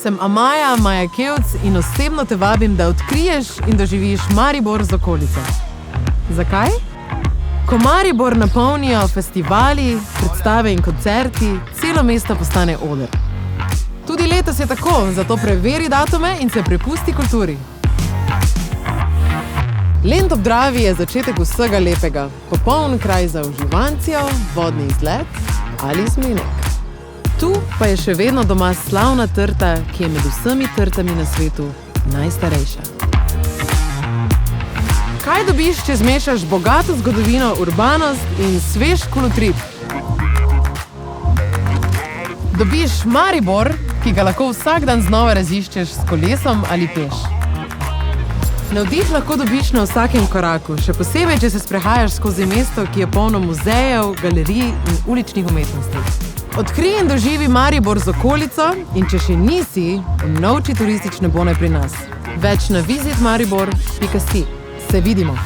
Sem Amaja Majakevc in osebno te vabim, da odkriješ in doživiš Maribor z okolico. Zakaj? Ko Maribor napolnijo festivali, predstave in koncerti, celo mesto postane oder. Tudi letos je tako, zato preveri datume in se prepusti kulturi. Lent ob Dravi je začetek vsega lepega, popoln kraj za uživancijo, vodni izlet ali zmenek. Tu pa je še vedno doma slavna trta, ki je med vsemi trtami na svetu najstarejša. Kaj dobiš, če zmešaš bogato zgodovino, urbanost in svež kolotrip? Dobiš Maribor, ki ga lahko vsak dan znova raziščeš s kolesom ali peš. Navdih lahko dobiš na vsakem koraku, še posebej, če se sprehajaš skozi mesto, ki je polno muzejev, galerij in uličnih umetnosti. Odkrij in doživi Maribor z okolico in če še nisi, unovči turistične bone pri nas. Več na visitmaribor.si. Se vidimo!